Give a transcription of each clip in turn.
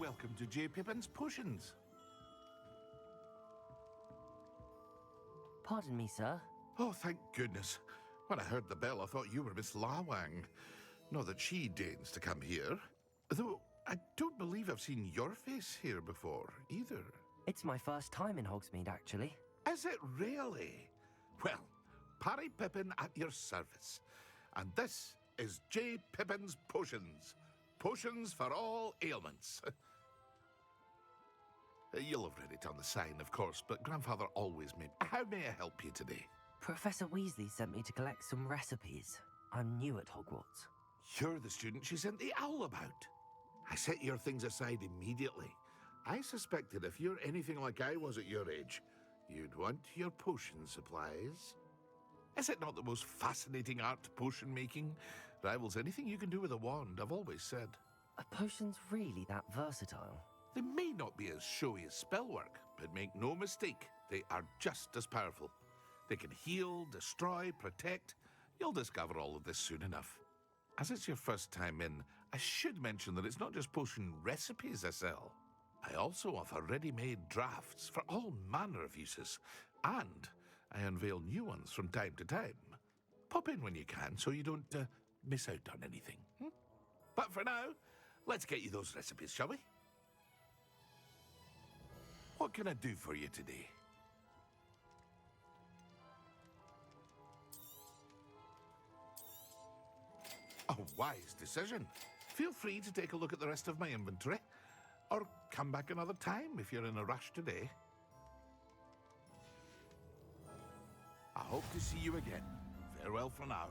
welcome to J. Pippin's Potions. Pardon me, sir. Oh, thank goodness. When I heard the bell, I thought you were Miss Lawang. Not that she deigns to come here. Though I don't believe I've seen your face here before, either. It's my first time in Hogsmeade, actually. Is it really? Well, Parry Pippin at your service. And this is J. Pippin's Potions. Potions for all ailments. You'll have read it on the sign, of course, but Grandfather always made... How may I help you today? Professor Weasley sent me to collect some recipes. I'm new at Hogwarts. You're the student she sent the owl about. I set your things aside immediately. I suspected if you're anything like I was at your age, you'd want your potion supplies. Is it not the most fascinating art, potion making? Rivals anything you can do with a wand, I've always said. Are potions really that versatile? They may not be as showy as spellwork, but make no mistake, they are just as powerful. They can heal, destroy, protect. You'll discover all of this soon enough. As it's your first time in, I should mention that it's not just potion recipes I sell. I also offer ready-made drafts for all manner of uses, and I unveil new ones from time to time. Pop in when you can so you don't miss out on anything. But for now, let's get you those recipes, shall we? What can I do for you today? A wise decision. Feel free to take a look at the rest of my inventory, or come back another time if you're in a rush today. I hope to see you again. Farewell for now.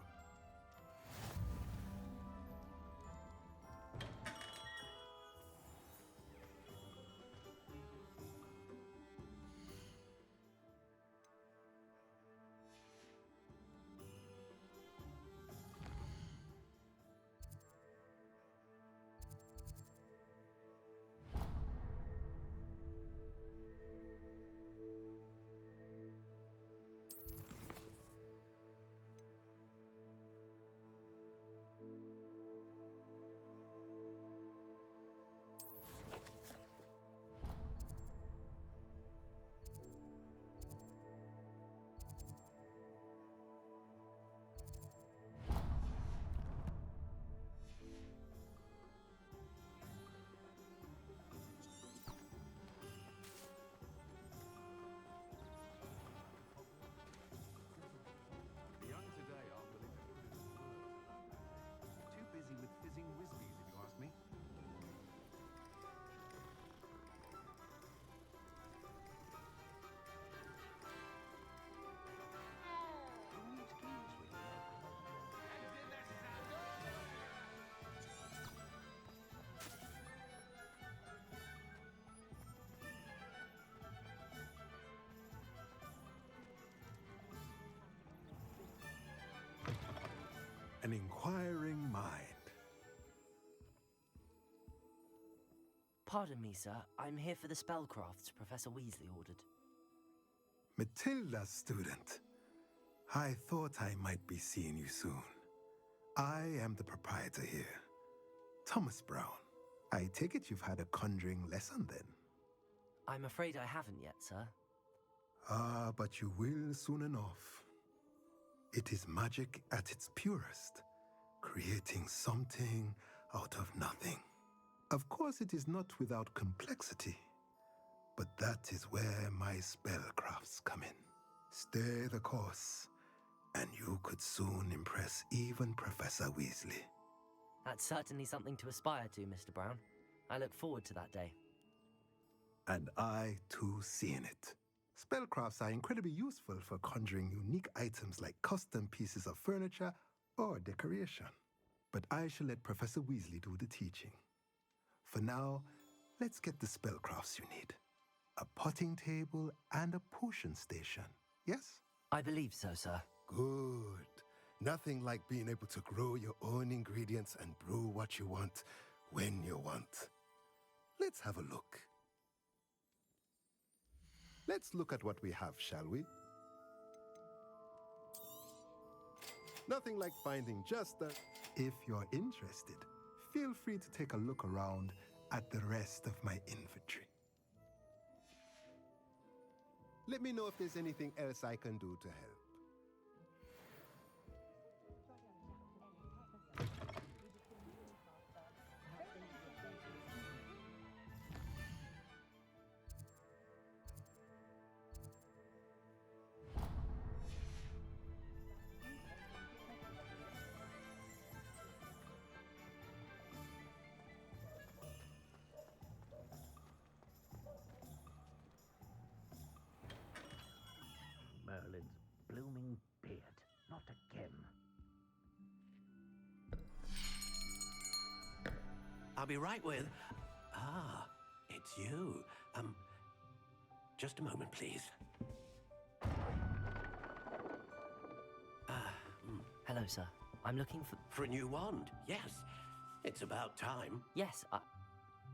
With fizzing whiskies, if you ask me. An inquiring mind. Pardon me, sir. I'm here for the spellcrafts Professor Weasley ordered. Matilda's student. I thought I might be seeing you soon. I am the proprietor here, Thomas Brown. I take it you've had a conjuring lesson then? I'm afraid I haven't yet, sir. Ah, but you will soon enough. It is magic at its purest, creating something out of nothing. Of course, it is not without complexity, but that is where my spellcrafts come in. Stay the course, and you could soon impress even Professor Weasley. That's certainly something to aspire to, Mr. Brown. I look forward to that day. And I, too, see in it. Spellcrafts are incredibly useful for conjuring unique items like custom pieces of furniture or decoration. But I shall let Professor Weasley do the teaching. For now, let's get the spellcrafts you need. A potting table and a potion station, yes? I believe so, sir. Good. Nothing like being able to grow your own ingredients and brew what you want when you want. Let's have a look. Let's look at what we have, shall we? Nothing like finding just the... If you're interested, feel free to take a look around at the rest of my infantry. Let me know if there's anything else I can do to help. Merlin's blooming beard. Not again. I'll be right with... Ah, it's you. Just a moment, please. Hello, sir. I'm looking for... For a new wand, yes. It's about time. Yes,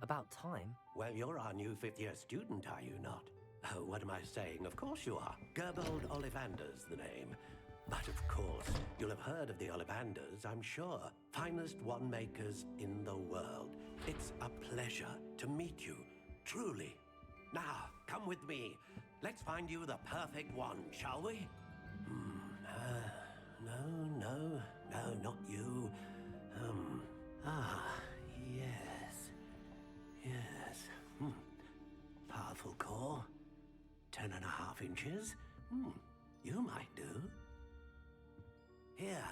about time. Well, you're our new fifth-year student, are you not? Oh, what am I saying? Of course you are. Gerbold Ollivander's the name. But of course, you'll have heard of the Ollivanders, I'm sure. Finest wand makers in the world. It's a pleasure to meet you, truly. Now, come with me. Let's find you the perfect wand, shall we? No, not you. Yes. Powerful core. 10.5 inches. You might do. Here,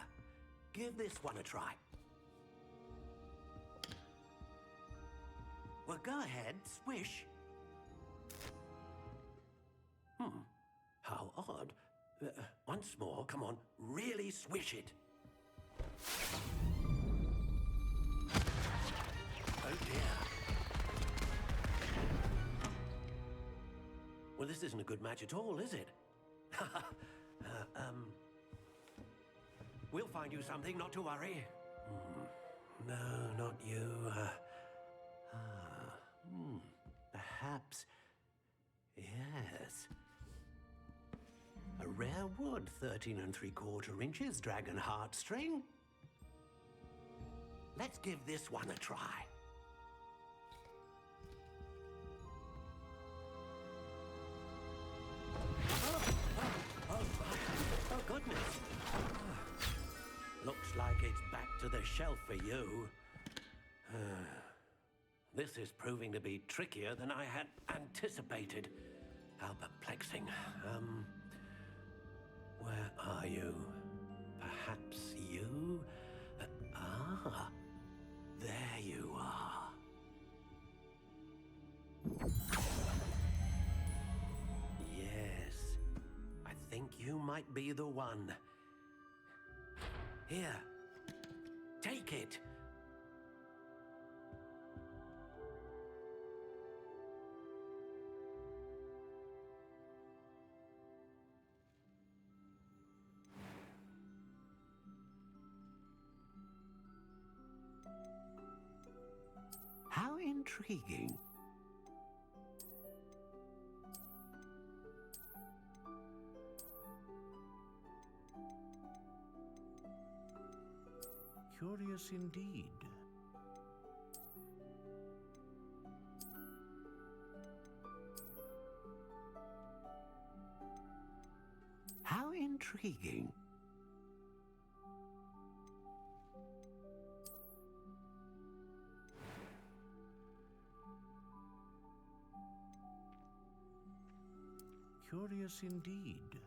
give this one a try. Well, go ahead, swish. How odd. Once more, come on, really swish it. Oh dear. Well, this isn't a good match at all, is it? We'll find you something, not to worry. No, not you. Perhaps. Yes. A rare wood, 13 3/4 inches, dragon heartstring. Let's give this one a try. Oh, goodness. Looks like it's back to the shelf for you. This is proving to be trickier than I had anticipated. How perplexing. Where are you? Perhaps you? There you are. Yes, I think you might be the one. Here, take it. How intriguing. Curious indeed. How intriguing. Curious indeed.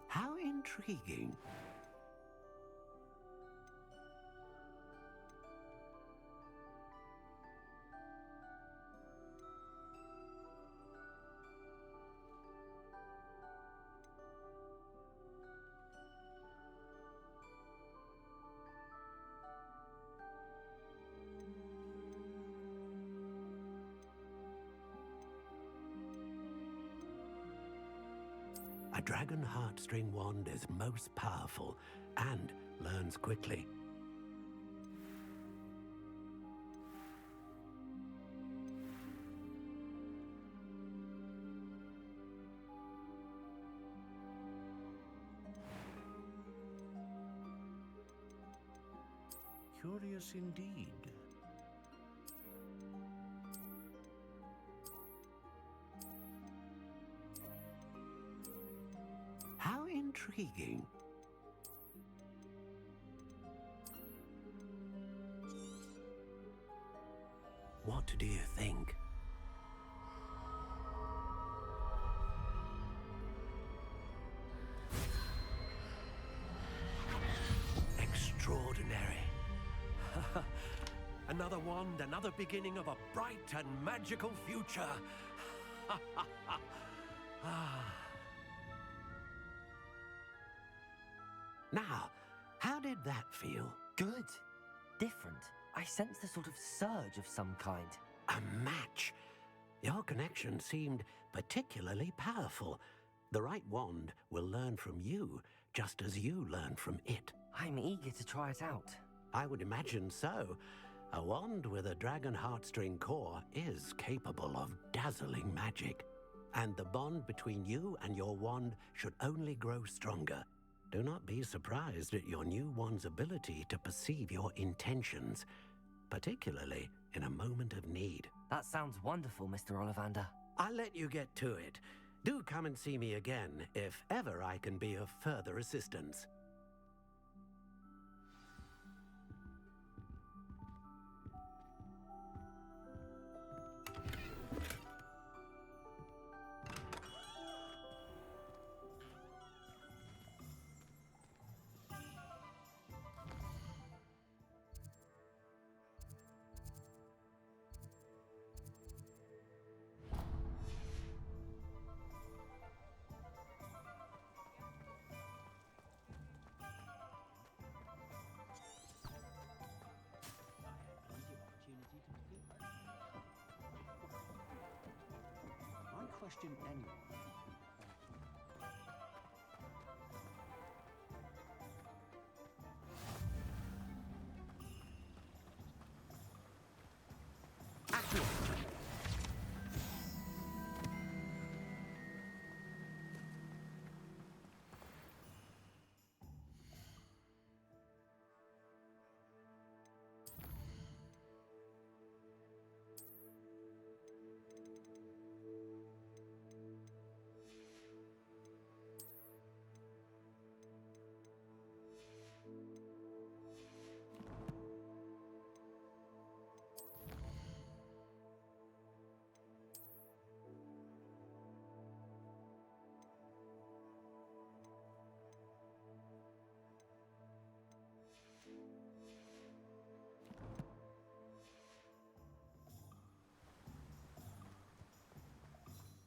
How intriguing. A dragon heartstring wand is most powerful and learns quickly. Curious indeed. How intriguing. What do you think? Extraordinary. Another wand, another beginning of a bright and magical future. Now, how did that feel? Good. Different. I sensed a sort of surge of some kind. A match. Your connection seemed particularly powerful. The right wand will learn from you, just as you learn from it. I'm eager to try it out. I would imagine so. A wand with a dragon heartstring core is capable of dazzling magic. And the bond between you and your wand should only grow stronger. Do not be surprised at your new wand's ability to perceive your intentions, particularly in a moment of need. That sounds wonderful, Mr. Ollivander. I'll let you get to it. Do come and see me again if ever I can be of further assistance. I question anyone.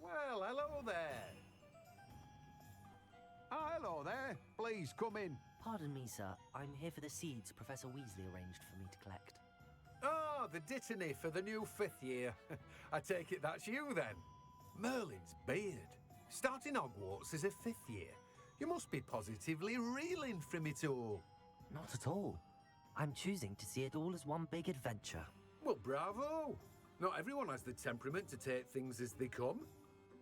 Well, hello there. Hello there. Please come in. Pardon me, sir. I'm here for the seeds Professor Weasley arranged for me to collect. Oh, the dittany for the new 5th year. I take it that's you then. Merlin's beard. Starting Hogwarts as a 5th year. You must be positively reeling from it all. Not at all. I'm choosing to see it all as one big adventure. Well, bravo. Not everyone has the temperament to take things as they come.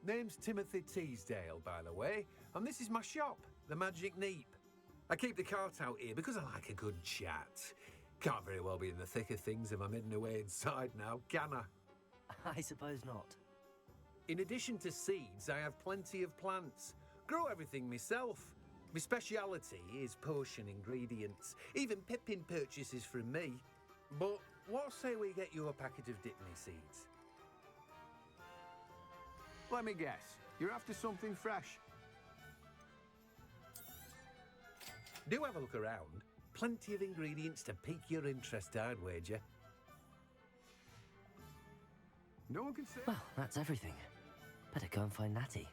Name's Timothy Teasdale, by the way, and this is my shop, the Magic Neep. I keep the cart out here because I like a good chat. Can't very well be in the thick of things if I'm hidden away inside now, can I? I suppose not. In addition to seeds, I have plenty of plants. Grow everything myself. My speciality is potion ingredients. Even Pippin purchases from me. But what say we get you a packet of Dittany seeds? Let me guess. You're after something fresh. Do have a look around. Plenty of ingredients to pique your interest, I'd wager. No one can say... Well, that's everything. Better go and find Natty.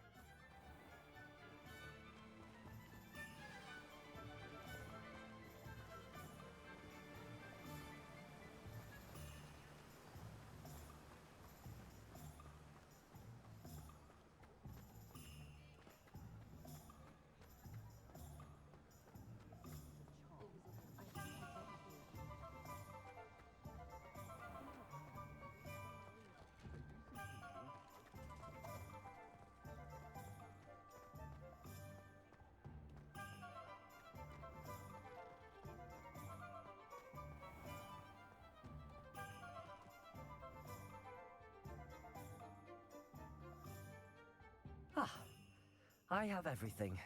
I have everything.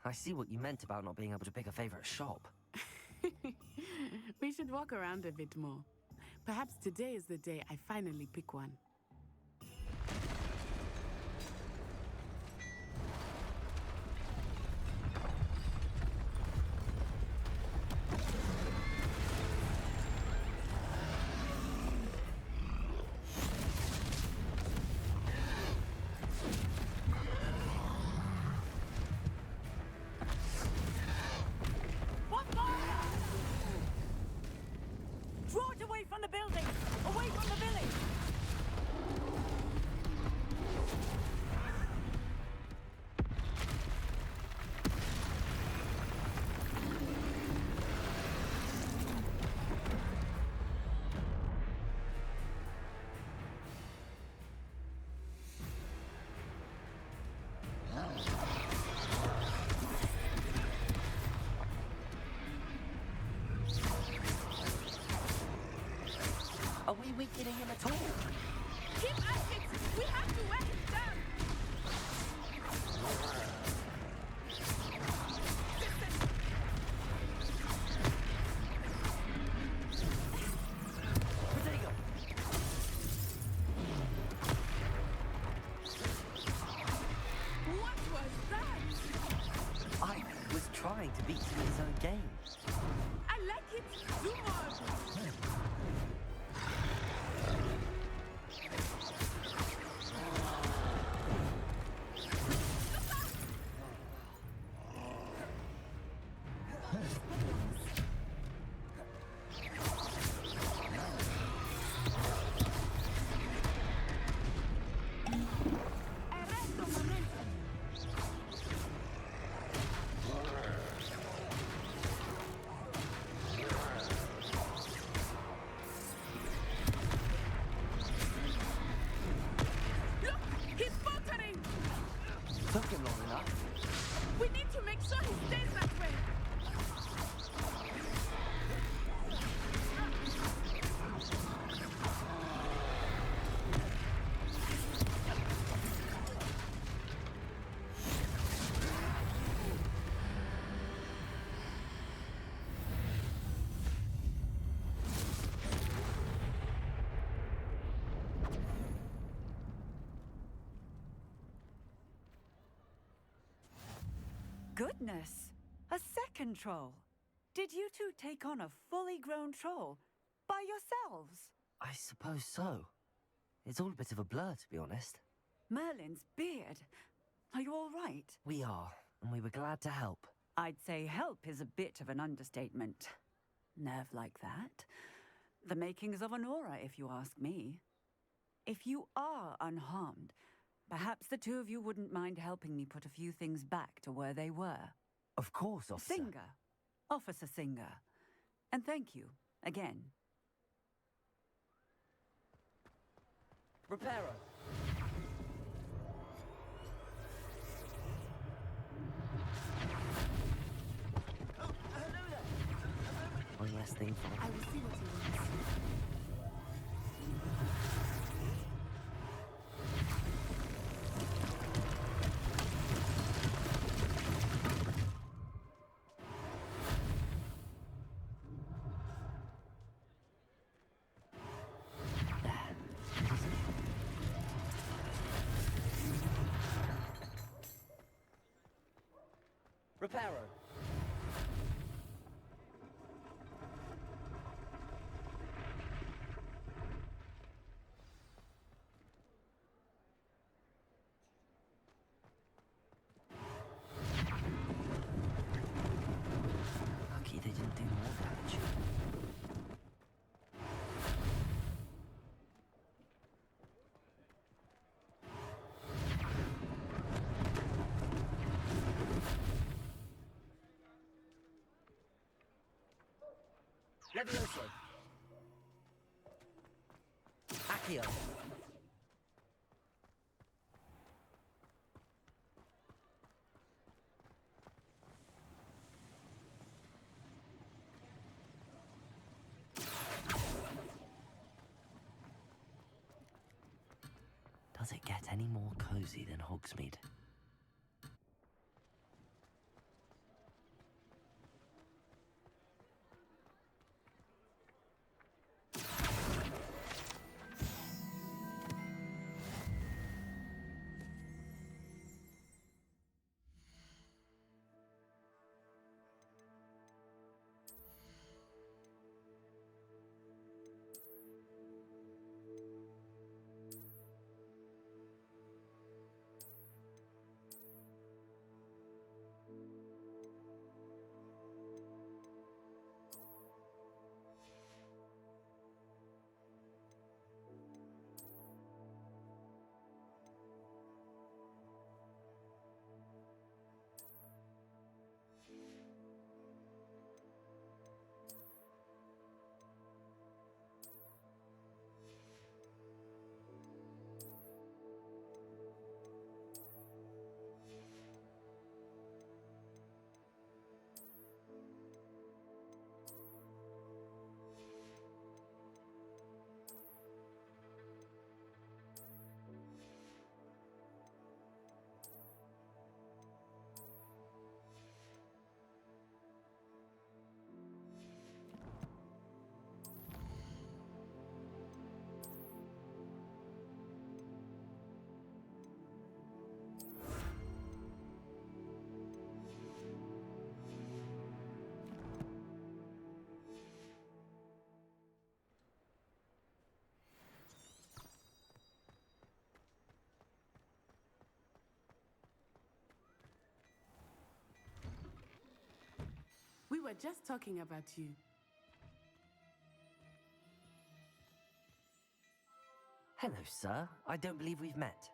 I see what you meant about not being able to pick a favorite shop. We should walk around a bit more. Perhaps today is the day I finally pick one. Draw it away from the building! Away from the village! Are we weakening him at all? Keep at it! We have to wear him down! Protego! What was that? I was trying to beat him in his own game. I like it! Do more of it! Arresto momentum! Look! He's faltering! Took him long enough. We need to make sure he stays that way! Goodness! A second troll! Did you two take on a fully grown troll? By yourselves? I suppose so. It's all a bit of a blur, to be honest. Merlin's beard. Are you all right? We are, and we were glad to help. I'd say help is a bit of an understatement. Nerve like that. The makings of an aura, if you ask me. If you are unharmed, perhaps the two of you wouldn't mind helping me put a few things back to where they were. Of course, officer. Singer. Officer Singer. And thank you, again. Reparo. One less thing for I will see what he wants. Reparo. Lucky they didn't do more damage. Levioso. Accio. Does it get any more cozy than Hogsmeade? were just talking about you. Hello, sir. I don't believe we've met.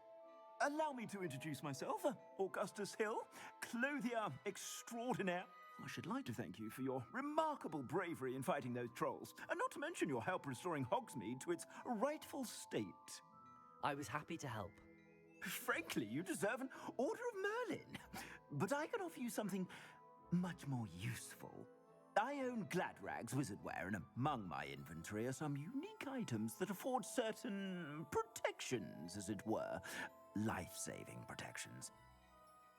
Allow me to introduce myself, Augustus Hill, clothier extraordinaire. I should like to thank you for your remarkable bravery in fighting those trolls, and not to mention your help restoring Hogsmeade to its rightful state. I was happy to help. Frankly, you deserve an Order of Merlin. But I can offer you something much more useful. I own Gladrag's wizardware, and among my inventory are some unique items that afford certain protections, as it were. Life-saving protections.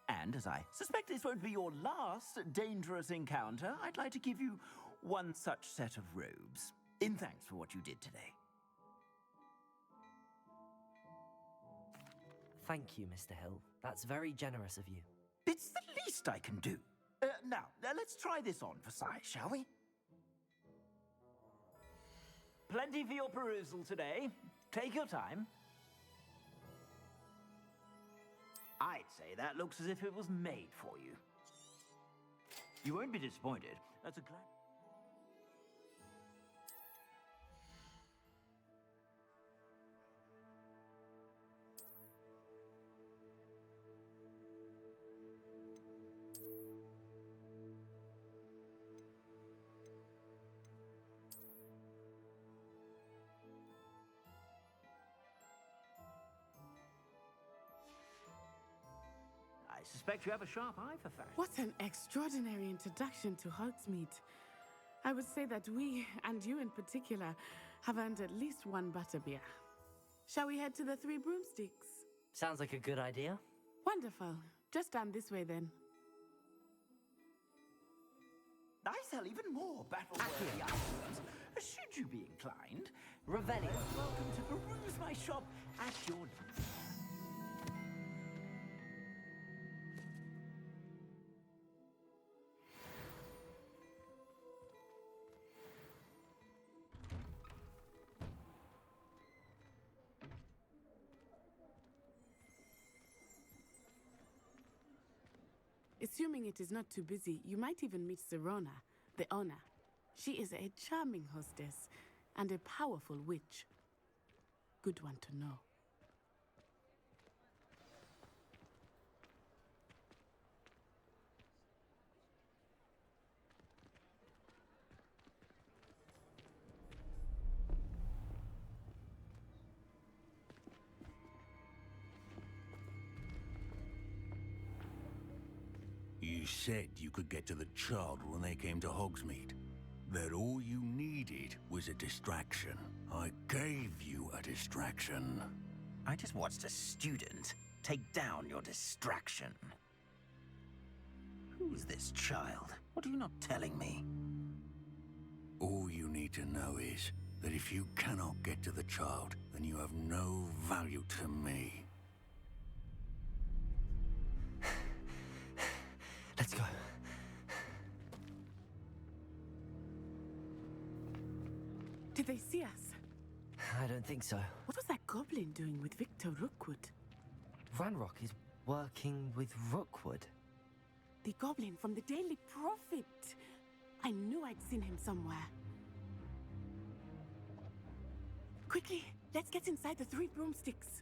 And as I suspect this won't be your last dangerous encounter, I'd like to give you one such set of robes, in thanks for what you did today. Thank you, Mr. Hill. That's very generous of you. It's the least I can do. Now, let's try this on for size, shall we? Plenty for your perusal today. Take your time. I'd say that looks as if it was made for you. You won't be disappointed. That's a glad... I suspect you have a sharp eye for fashion. What an extraordinary introduction to Hogsmeade. I would say that we, and you in particular, have earned at least one butterbeer. Shall we head to the Three Broomsticks? Sounds like a good idea. Wonderful. Just down this way then. I sell even more battle-worthy items. Should you be inclined, Revelio. welcome to peruse my shop at your... Assuming it is not too busy, you might even meet Serona, the owner. She is a charming hostess and a powerful witch. Good one to know. You said you could get to the child when they came to Hogsmeade. That all you needed was a distraction. I gave you a distraction. I just watched a student take down your distraction. Who's this child? What are you not telling me? All you need to know is that if you cannot get to the child, then you have no value to me. Let's go. Did they see us? I don't think so. What was that goblin doing with Victor Rookwood? Ranrock is working with Rookwood. The goblin from the Daily Prophet. I knew I'd seen him somewhere. Quickly, let's get inside the Three Broomsticks.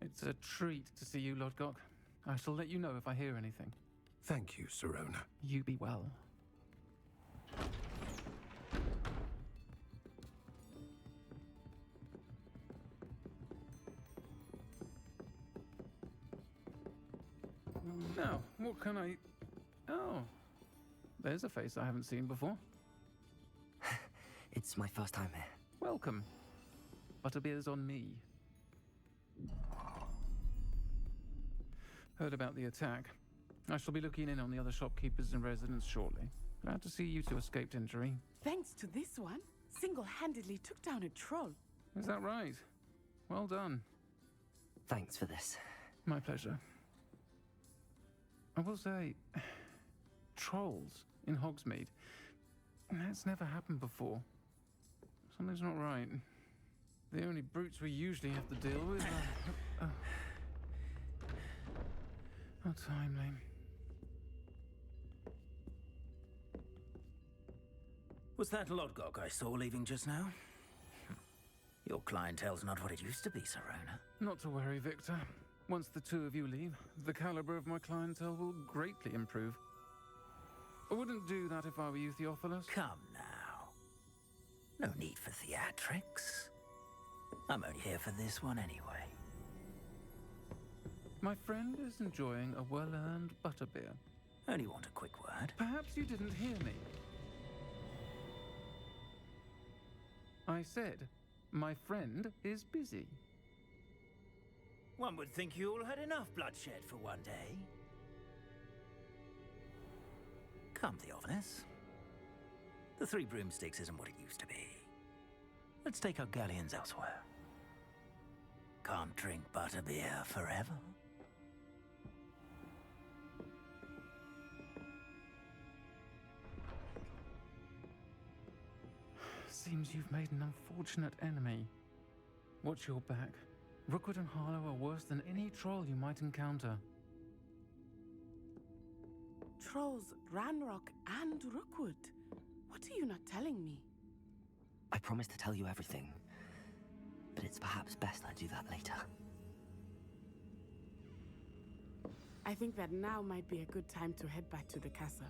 It's a treat to see you, Lodgok. I shall let you know if I hear anything. Thank you, Serona. You be well. Now, what can I... Oh, there's a face I haven't seen before. It's my first time here. Welcome. Butterbeer's on me. Heard about the attack. I shall be looking in on the other shopkeepers and residents shortly. Glad to see you two escaped injury. Thanks to this one, single-handedly took down a troll. Is that right? Well done. Thanks for this. My pleasure. I will say, trolls in Hogsmeade. That's never happened before. Something's not right. The only brutes we usually have to deal with are... How timely. Was that Lodgok I saw leaving just now? Your clientele's not what it used to be, Serona. Not to worry, Victor. Once the two of you leave, the caliber of my clientele will greatly improve. I wouldn't do that if I were you, Theophilus. Come now. No need for theatrics. I'm only here for this one anyway. My friend is enjoying a well-earned butterbeer. Only want a quick word. Perhaps you didn't hear me. I said, my friend is busy. One would think you all had enough bloodshed for one day. Come, Theophilus. The Three Broomsticks isn't what it used to be. Let's take our galleons elsewhere. Can't drink butterbeer forever. Seems you've made an unfortunate enemy. Watch your back. Rookwood and Harlow are worse than any troll you might encounter. Trolls, Ranrock, and Rookwood. What are you not telling me? I promised to tell you everything, but it's perhaps best I do that later. I think that now might be a good time to head back to the castle.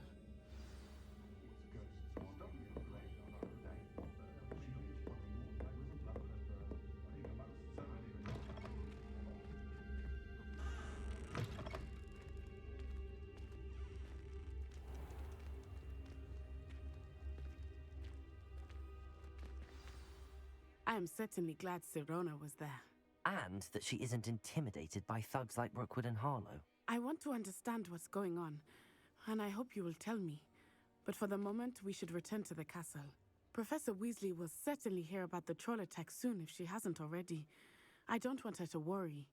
I am certainly glad Sirona was there. And that she isn't intimidated by thugs like Rookwood and Harlow. I want to understand what's going on, and I hope you will tell me. But for the moment, we should return to the castle. Professor Weasley will certainly hear about the troll attack soon if she hasn't already. I don't want her to worry.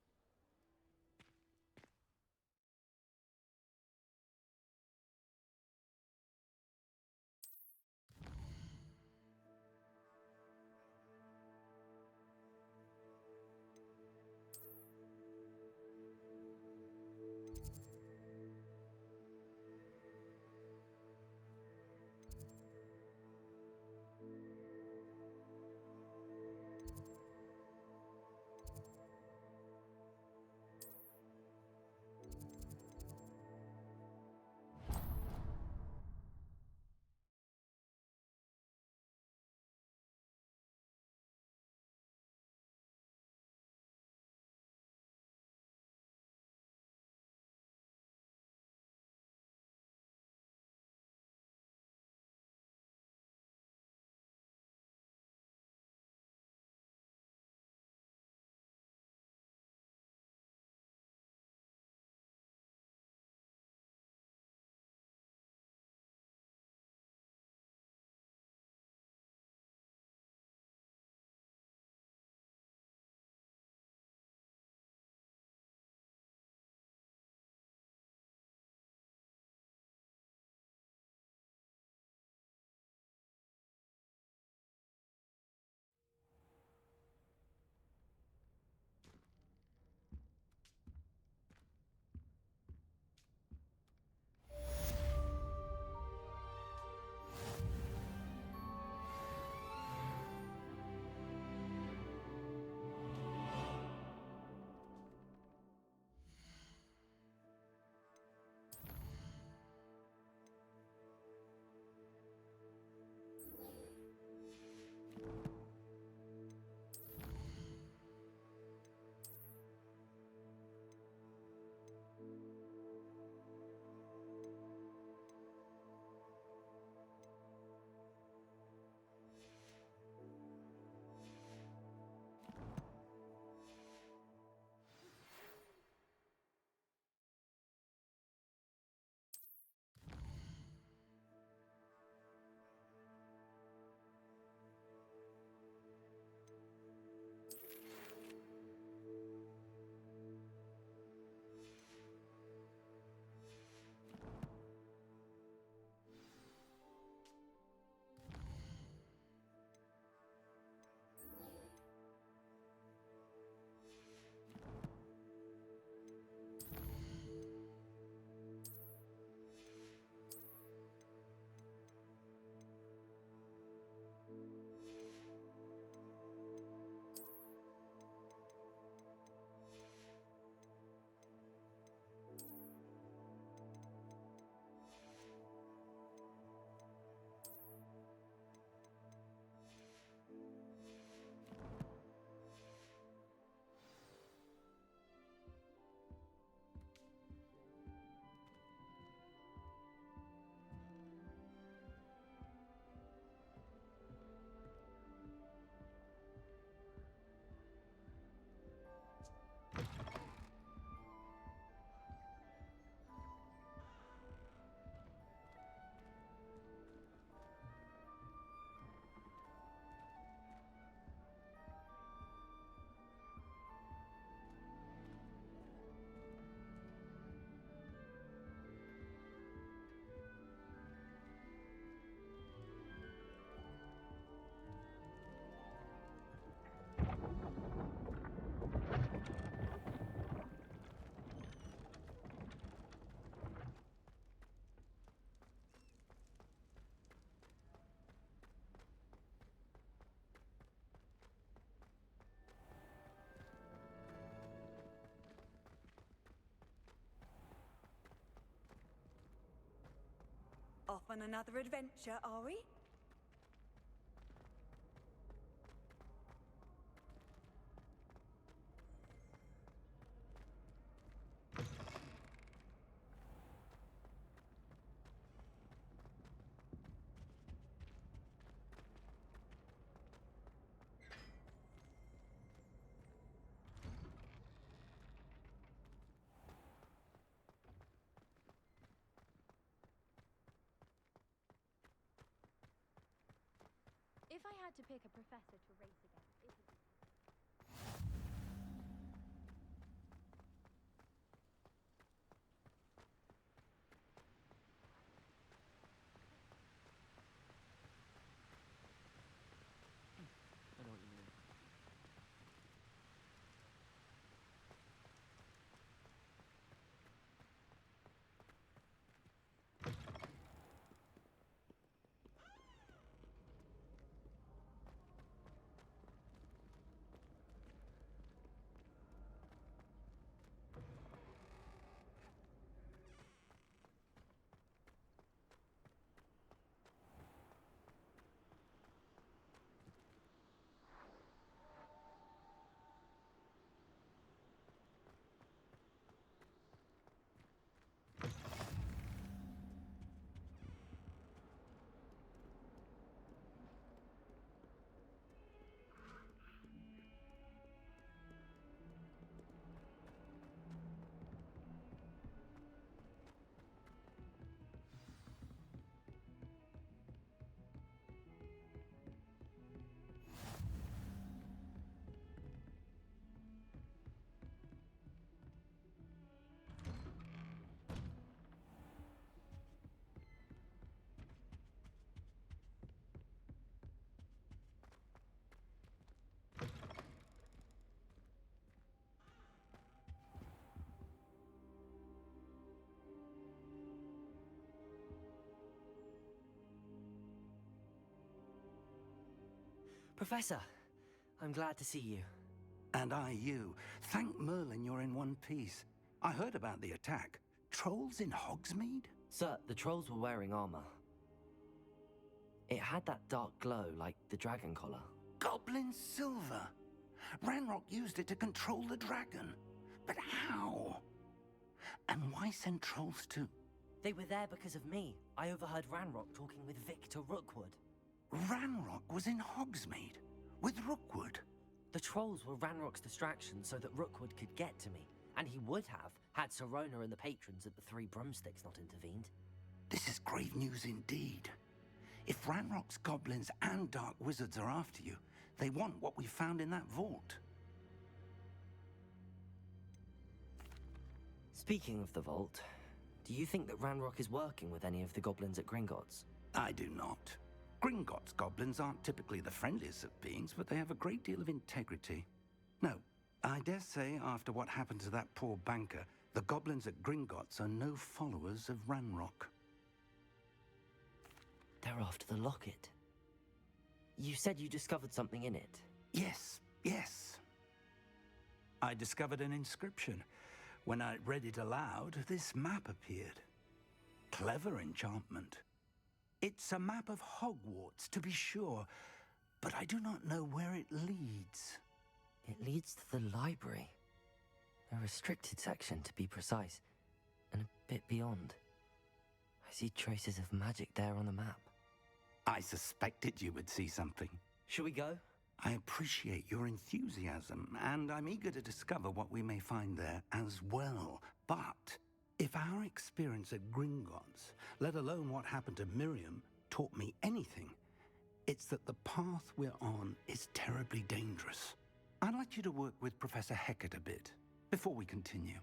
Off on another adventure, are we? If I had to pick a professor to race against, it would be... I know what you mean. Professor, I'm glad to see you. And I you. Thank Merlin you're in one piece. I heard about the attack. Trolls in Hogsmeade? Sir, the trolls were wearing armor. It had that dark glow like the dragon collar. Goblin silver! Ranrock used it to control the dragon. But how? And why send trolls to... They were there because of me. I overheard Ranrock talking with Victor Rookwood. Ranrock was in Hogsmeade? With Rookwood? The trolls were Ranrock's distraction so that Rookwood could get to me. And he would have, had Sirona and the patrons at the Three Broomsticks not intervened. This is grave news indeed. If Ranrock's goblins and dark wizards are after you, they want what we found in that vault. Speaking of the vault, do you think that Ranrock is working with any of the goblins at Gringotts? I do not. Gringotts goblins aren't typically the friendliest of beings, but they have a great deal of integrity. No, I dare say after what happened to that poor banker, the goblins at Gringotts are no followers of Ranrock. They're after the locket. You said you discovered something in it. Yes. I discovered an inscription. When I read it aloud, this map appeared. Clever enchantment. It's a map of Hogwarts, to be sure, but I do not know where it leads. It leads to the library. A restricted section, to be precise, and a bit beyond. I see traces of magic there on the map. I suspected you would see something. Shall we go? I appreciate your enthusiasm, and I'm eager to discover what we may find there as well. But if our experience at Gringotts, let alone what happened to Miriam, taught me anything, it's that the path we're on is terribly dangerous. I'd like you to work with Professor Hecat a bit, before we continue.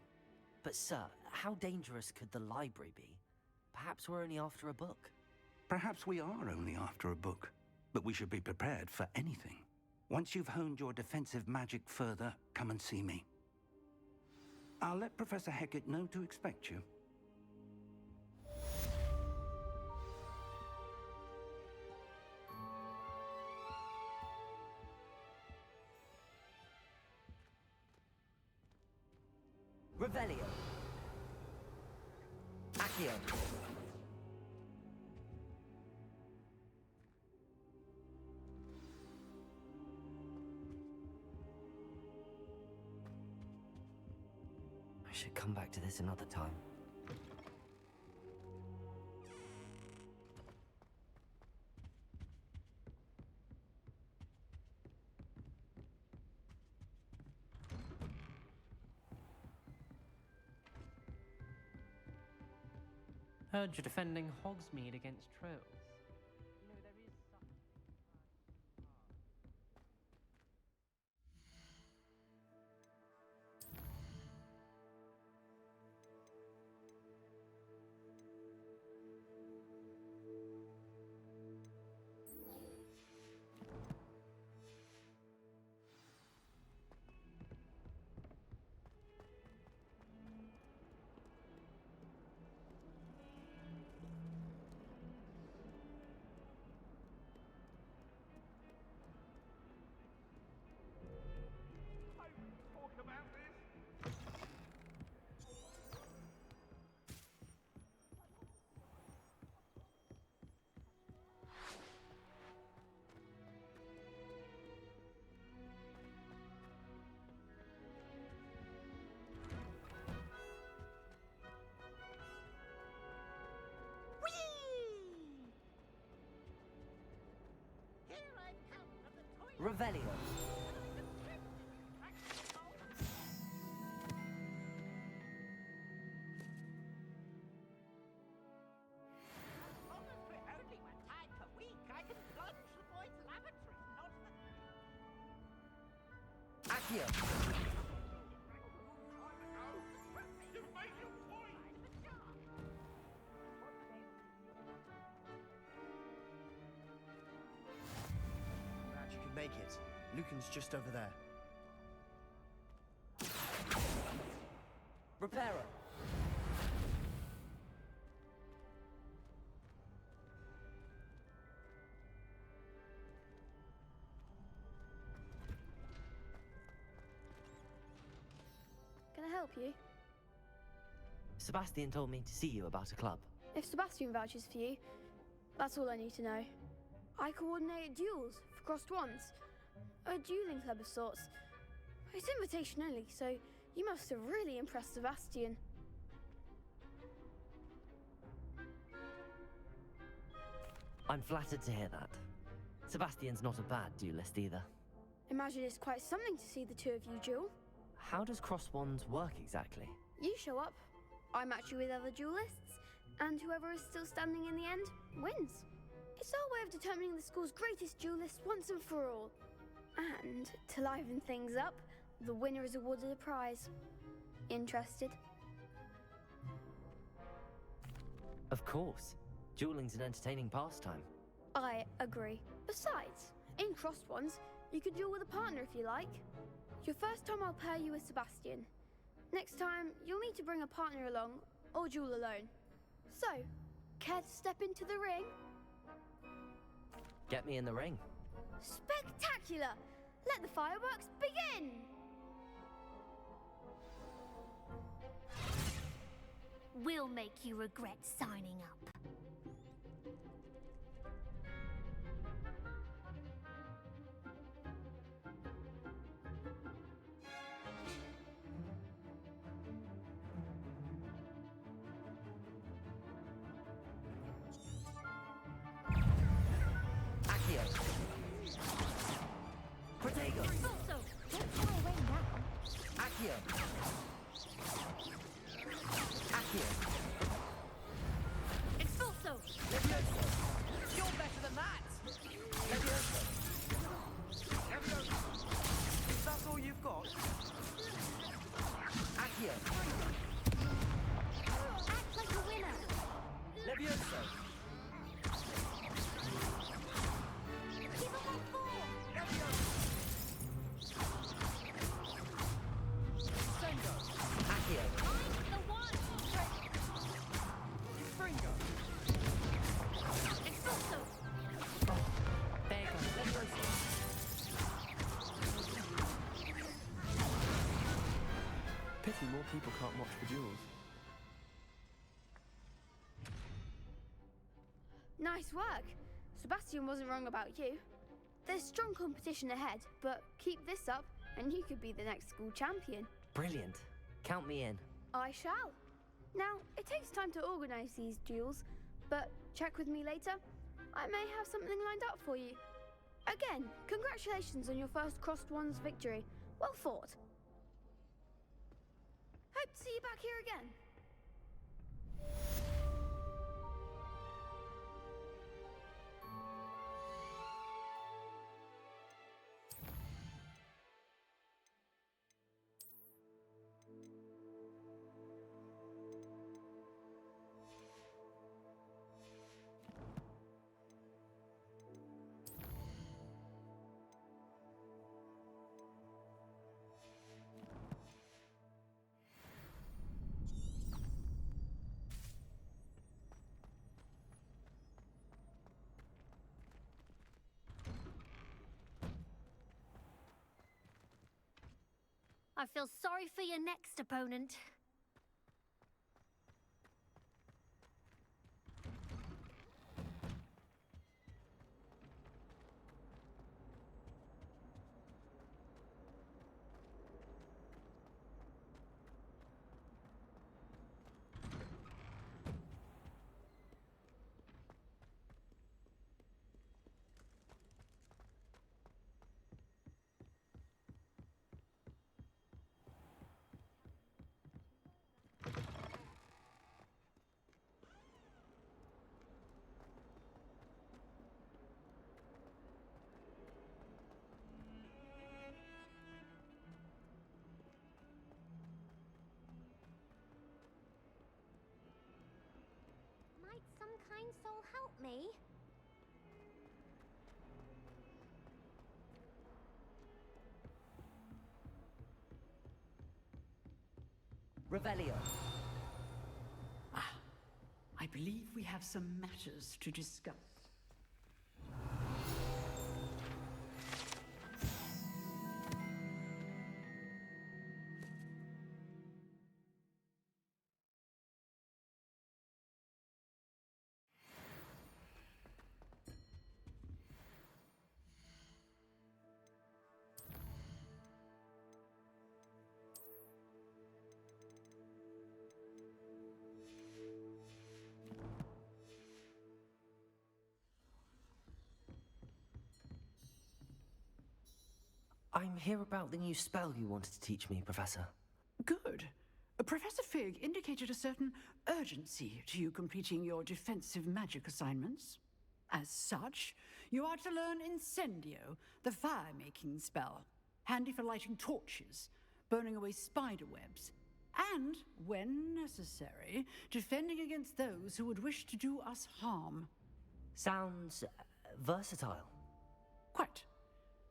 But sir, how dangerous could the library be? Perhaps we're only after a book. Perhaps we are only after a book, but we should be prepared for anything. Once you've honed your defensive magic further, come and see me. I'll let Professor Hecat know to expect you. Revelio. Accio. should come back to this another time. Heard you're defending Hogsmeade against trolls. You know, there is such... Revelio. Accio. Glad you could make it. Lucan's just over there. Reparo. Can I help you? Sebastian told me to see you about a club. If Sebastian vouches for you, that's all I need to know. I coordinate duels for crossed wands. A dueling club of sorts. It's invitation only, so you must have really impressed Sebastian. I'm flattered to hear that. Sebastian's not a bad duelist either. Imagine it's quite something to see the two of you duel. How does cross wands work exactly? You show up, I match you with other duelists, and whoever is still standing in the end wins. It's our way of determining the school's greatest duelist once and for all. And to liven things up, the winner is awarded a prize. Interested? Of course. Dueling's an entertaining pastime. I agree. Besides, in crossed ones, you could duel with a partner if you like. Your first time I'll pair you with Sebastian. Next time, you'll need to bring a partner along, or duel alone. So, care to step into the ring? Get me in the ring. Spectacular! Let the fireworks begin! We'll make you regret signing up. Accio. Protego. Also, don't fly away now. Accio. Accio. Expulso! Levioso. You're better than that. Levioso. Levioso. Is that all you've got? Accio. Act like a winner! Levioso. Keep up on form! Sengo. Accio. I'm the one! Fringo. Expulso! There you go. Levioso. Pity more people can't watch the duels. Nice work. Sebastian wasn't wrong about you. There's strong competition ahead, but keep this up and you could be the next school champion. Brilliant. Count me in. I shall. Now, it takes time to organise these duels, but check with me later. I may have something lined up for you. Again, congratulations on your first Crossed Wands victory. Well fought. Hope to see you back here again. I feel sorry for your next opponent. Might some kind soul help me? Revelio. I believe we have some matters to discuss. I'm here about the new spell you wanted to teach me, Professor. Good. Professor Fig indicated a certain urgency to you completing your defensive magic assignments. As such, you are to learn Incendio, the fire-making spell, handy for lighting torches, burning away spider webs, and, when necessary, defending against those who would wish to do us harm. Sounds versatile. Quite.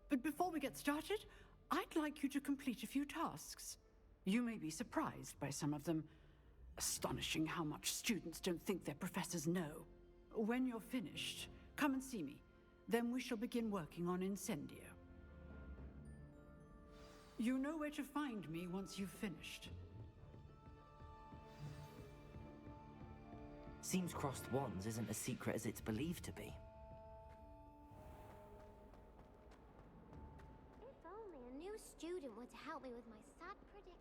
But before we get started, I'd like you to complete a few tasks. You may be surprised by some of them. Astonishing how much students don't think their professors know. When you're finished, come and see me. Then we shall begin working on Incendio. You know where to find me once you've finished. Seems Crossed Wands isn't as secret as it's believed to be. If only a new student were to help me with my sad predicament.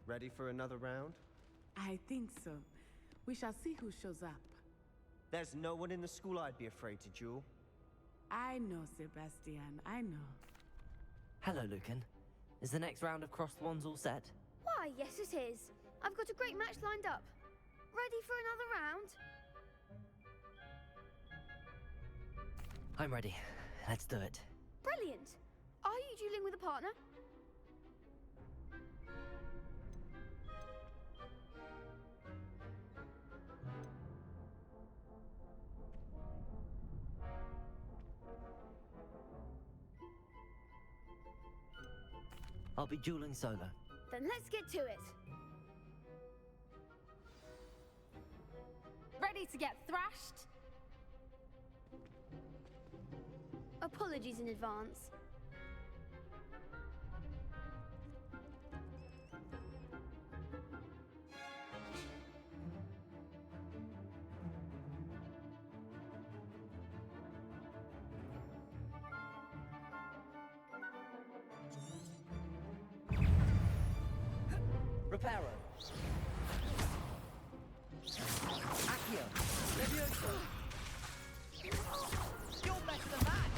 Ready for another round? I think so. We shall see who shows up. There's no one in the school I'd be afraid to duel. I know, Sebastian, I know. Hello, Lucan. Is the next round of Crossed Wands all set? Why, yes it is. I've got a great match lined up. Ready for another round? I'm ready. Let's do it. Brilliant! Are you dueling with a partner? I'll be dueling solo. Then let's get to it. Ready to get thrashed? Apologies in advance. Reparo. Accio. Levioso. You're better than that!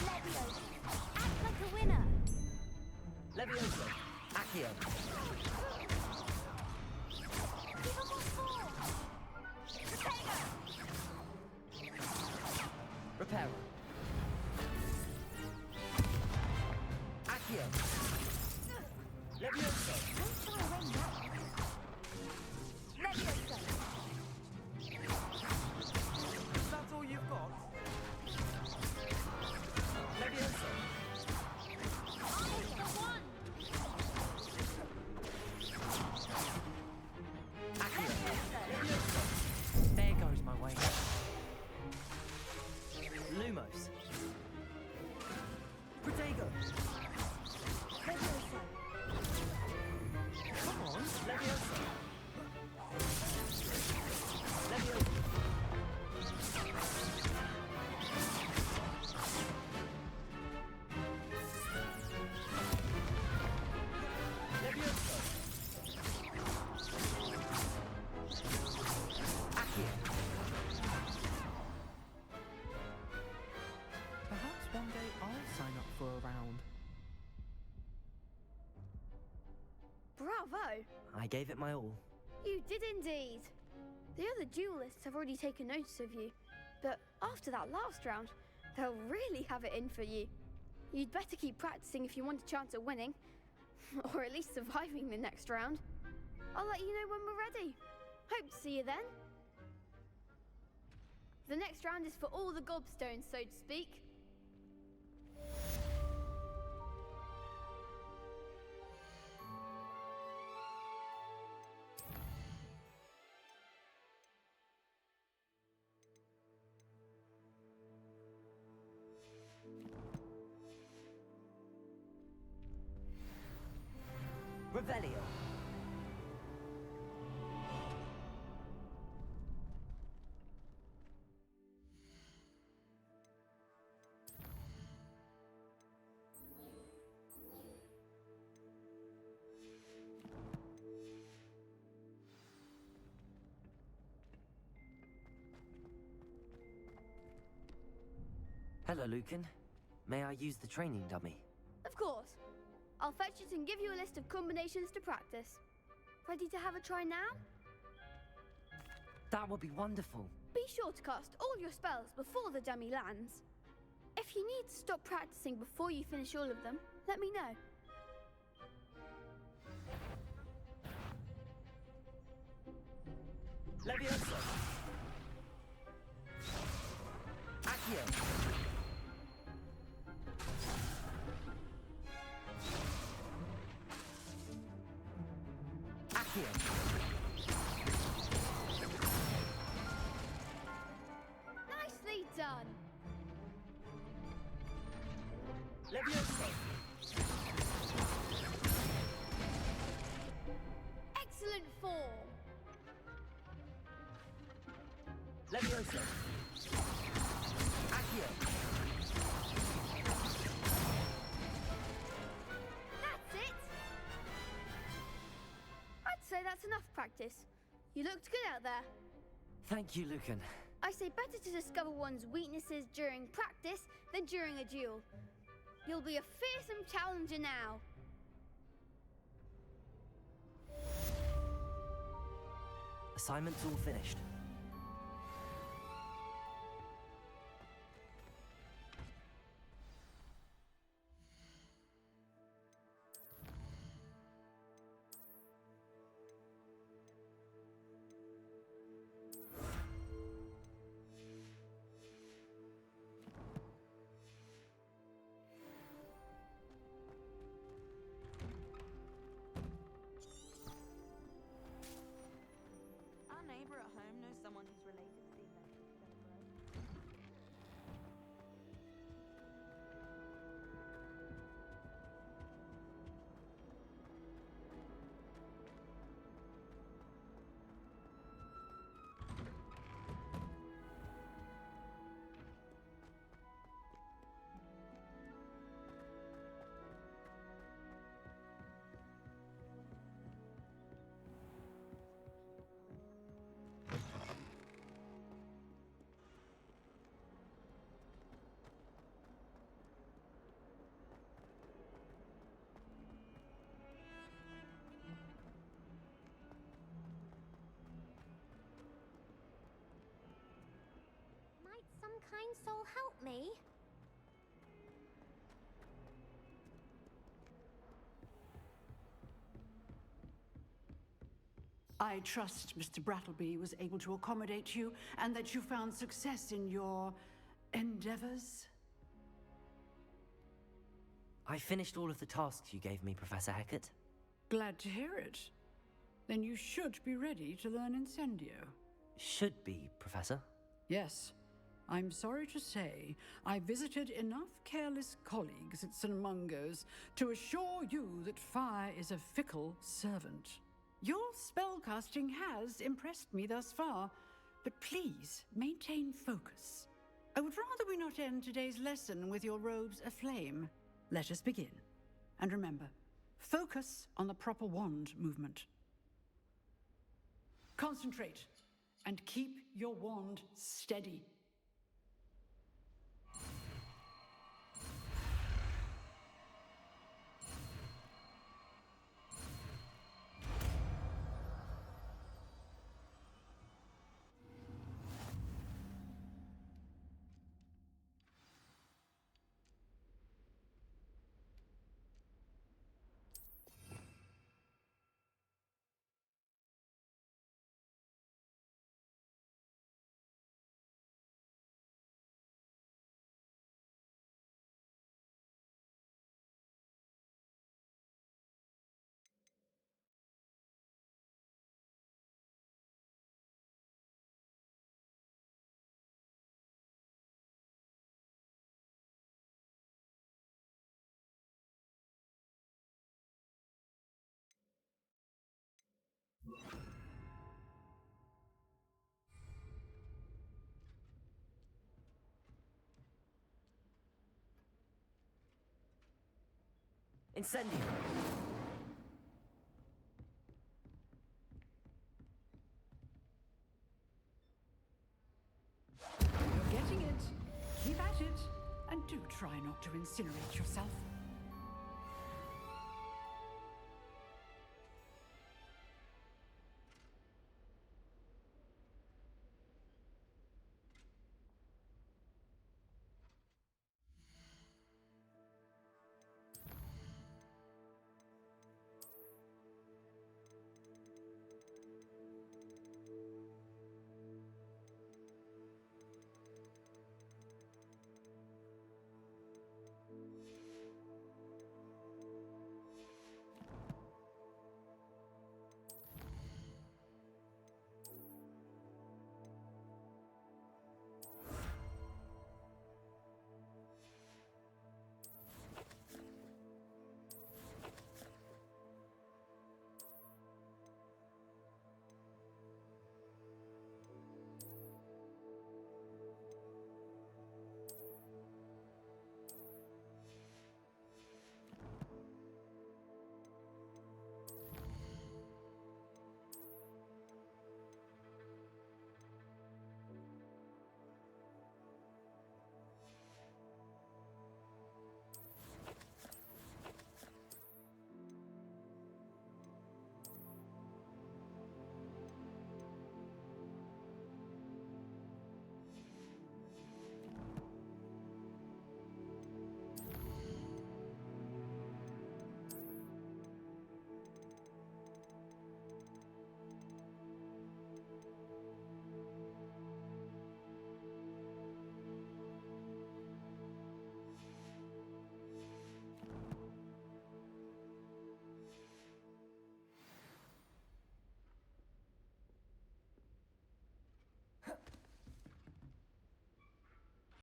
Leviosa. Act like a winner. Levioso. Accio. Give them what for. Reparo. Accio. Levioso. Don't try to win that. Leviosa. That's all you've got? Levioso. I'm the one. Accio. Levioso. There goes my way. Lumos. Protego. Leviosa. Come on, Leviosa. Leviosa. Leviosa. Accio. Perhaps one day I'll sign up for a round. Bravo! I gave it my all. You did indeed. The other duelists have already taken notice of you, but after that last round, they'll really have it in for you. You'd better keep practicing if you want a chance at winning, or at least surviving the next round. I'll let you know when we're ready. Hope to see you then. The next round is for all the gobstones, so to speak. Revelio. Hello, Lucan. May I use the training dummy? Of course. I'll fetch it and give you a list of combinations to practice. Ready to have a try now? That would be wonderful. Be sure to cast all your spells before the dummy lands. If you need to stop practicing before you finish all of them, let me know. Levioso. Accio. Accio. Nicely done. Levioso. Excellent form. Levioso. Accio. That's it. I'd say that's enough practice. You looked good out there. Thank you, Lucan. I say better to discover one's weaknesses during practice than during a duel. You'll be a fearsome challenger now. Assignment's all finished. kind soul help me? I trust Mr. Brattleby was able to accommodate you and that you found success in your endeavors. I finished all of the tasks you gave me, Professor Hecat. Glad to hear it. Then you should be ready to learn Incendio. Should be, Professor. Yes. I'm sorry to say, I visited enough careless colleagues at St. Mungo's to assure you that fire is a fickle servant. Your spellcasting has impressed me thus far, but please maintain focus. I would rather we not end today's lesson with your robes aflame. Let us begin. And remember, focus on the proper wand movement. Concentrate and keep your wand steady. Incendio!